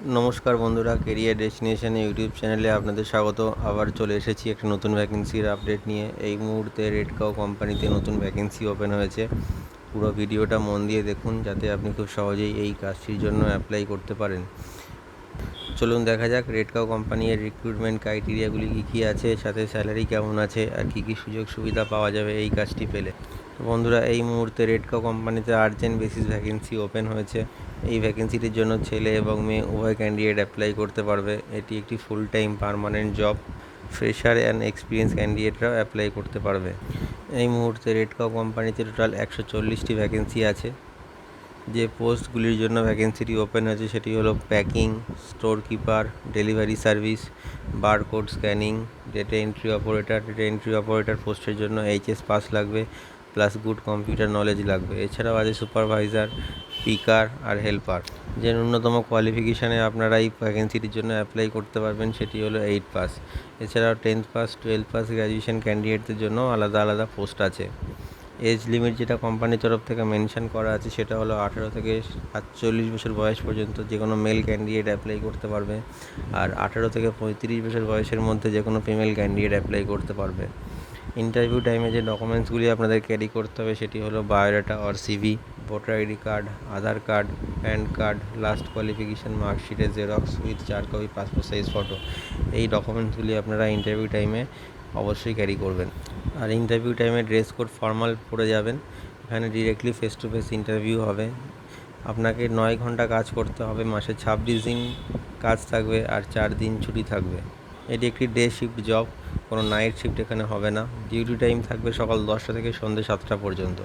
নমস্কার বন্ধুরা, career destination YouTube চ্যানেলে আপনাদের স্বাগত। আবার চলে এসেছি একটা নতুন ভ্যাকেন্সির আপডেট নিয়ে। এই মুহূর্তে রেড কাউ কোম্পানিতে নতুন ভ্যাকেন্সি ওপেন হয়েছে। পুরো ভিডিওটা মন দিয়ে দেখুন, যাতে আপনি খুব সহজেই এই কাজটির জন্য অ্যাপ্লাই করতে পারেন। চলুন দেখা যাক রেড কাউ কোম্পানির রিক্রুটমেন্ট ক্রাইটেরিয়াগুলি কী কী আছে, সাথে স্যালারি কেমন আছে, আর কী কী সুযোগ সুবিধা পাওয়া যাবে এই কাজটি পেলে। বন্ধুরা, এই মুহূর্তে রেড কাউ কোম্পানিতে আর্জেন্ট বেসিস ভ্যাকেন্সি ওপেন হয়েছে। এই ভ্যাকেন্সিটির জন্য ছেলে এবং মেয়ে উভয় ক্যান্ডিডেট অ্যাপ্লাই করতে পারবে। এটি একটি full time permanent job. Fresher and experience ক্যান্ডিডেটরাও অ্যাপ্লাই করতে পারবে। এই মুহূর্তে রেড কাউ কোম্পানিতে টোটাল 140টি ভ্যাকেন্সি আছে। যে পোস্টগুলির জন্য ভ্যাকেন্সিটি ওপেন হয়েছে সেটি হলো packing, store keeper, delivery service, barcode scanning, data entry operator পোস্টের জন্য এইচএস পাস লাগবে, প্লাস গুড কম্পিউটার নলেজ লাগবে। এছাড়াও আছে সুপারভাইজার, পিকার আর হেল্পার। যে ন্যূনতম কোয়ালিফিকেশানে আপনারা এই ভ্যাকেন্সিটির জন্য অ্যাপ্লাই করতে পারবেন সেটি হলো 8 পাস। এছাড়াও 10th পাস, 12 পাস গ্র্যাজুয়েশন ক্যান্ডিডেটদের জন্য আলাদা আলাদা পোস্ট আছে। এজ লিমিট যেটা কোম্পানির তরফ থেকে মেনশন করা আছে সেটা হলো 18 থেকে 48 বছর বয়স পর্যন্ত যে কোনো মেল ক্যান্ডিডেট অ্যাপ্লাই করতে পারবে, আর 18 থেকে 35 বছর বয়সের মধ্যে যে কোনো ফিমেল ক্যান্ডিডেট অ্যাপ্লাই করতে পারবে। ইন্টারভিউ টাইমে যে ডকুমেন্টসগুলি আপনাদের ক্যারি করতে হবে সেটি হলো biodata or CV, voter ID card, Aadhaar card, PAN card, last qualification মার্কশিটের xerox with 4 copy passport size photo. এই ডকুমেন্টসগুলি আপনারা ইন্টারভিউ টাইমে অবশ্যই ক্যারি করবেন। আর ইন্টারভিউ টাইমে ড্রেস কোড ফর্মাল পরে যাবেন। এখানে directly face to face interview হবে। আপনাকে 9 ঘন্টা কাজ করতে হবে, মাসে 26 দিন কাজ থাকবে আর 4 দিন ছুটি থাকবে। এটি একটি ডে শিফট জব, কোনো নাইট শিফট এখানে হবে না। ডিউটি টাইম থাকবে সকাল 10টা থেকে সন্ধ্যে 7টা পর্যন্ত।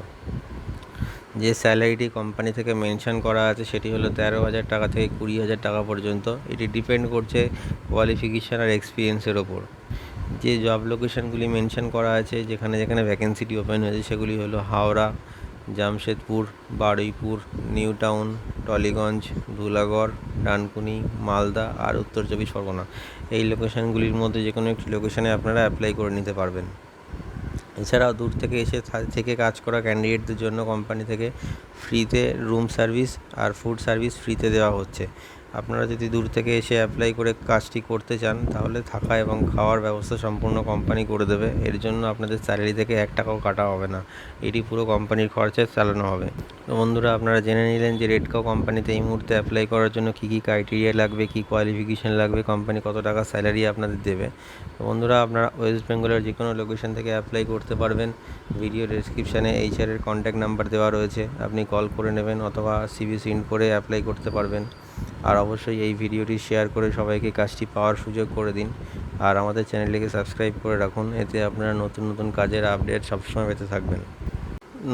যে স্যালারিটি কোম্পানি থেকে মেনশন করা আছে সেটি হলো 13,000 টাকা থেকে 20,000 টাকা পর্যন্ত। এটি ডিপেন্ড করছে কোয়ালিফিকেশান আর এক্সপিরিয়েন্সের ওপর। যে জব লোকেশনগুলি মেনশন করা আছে যেখানে যেখানে ভ্যাকেন্সিটি ওপেন হয়েছে সেগুলি হলো হাওড়া, জামশেদপুর, বারুইপুর, নিউ টাউন, টলিগঞ্জ, ধুলাগড়, ডানকুনি, মালদা আর উত্তর 24 পরগনা। এই লোকেশনগুলির মধ্যে যে কোনো একটি লোকেশনে আপনারা অ্যাপ্লাই করে নিতে পারবেন। এছাড়াও দূর থেকে এসে থেকে কাজ করা ক্যান্ডিডেটদের জন্য কোম্পানি থেকে ফ্রিতে রুম সার্ভিস আর ফুড সার্ভিস ফ্রিতে দেওয়া হচ্ছে। আপনারা যদি দূর থেকে এসে অ্যাপ্লাই করে কাজটি করতে চান তাহলে থাকা এবং খাওয়ার ব্যবস্থা সম্পূর্ণ কোম্পানি করে দেবে। এর জন্য আপনাদের স্যালারি থেকে 1 টাকাও কাটা হবে না, এটি পুরো কোম্পানির খরচায় চালানো হবে। তো বন্ধুরা, আপনারা জেনে নিলেন যে রেড কাউ কোম্পানিতে এই মুহূর্তে অ্যাপ্লাই করার জন্য কী কী ক্রাইটেরিয়া লাগবে, কী কোয়ালিফিকেশান লাগবে, কোম্পানি কত টাকা স্যালারি আপনাদের দেবে। তো বন্ধুরা, আপনারা ওয়েস্ট বেঙ্গলের যে কোনো লোকেশন থেকে অ্যাপ্লাই করতে পারবেন। ভিডিও ডেসক্রিপশানে এইচআরের কন্ট্যাক্ট নাম্বার দেওয়া রয়েছে, আপনি কল করে নেবেন অথবা সিভি সেন্ড করে অ্যাপ্লাই করতে পারবেন। আর অবশ্যই এই ভিডিওটি শেয়ার করে সবাইকে কাজটি পাওয়ার সুযোগ করে দিন। আর আমাদের চ্যানেলটিকে সাবস্ক্রাইব করে রাখুন, এতে আপনারা নতুন নতুন কাজের আপডেট সবসময় পেতে থাকবেন।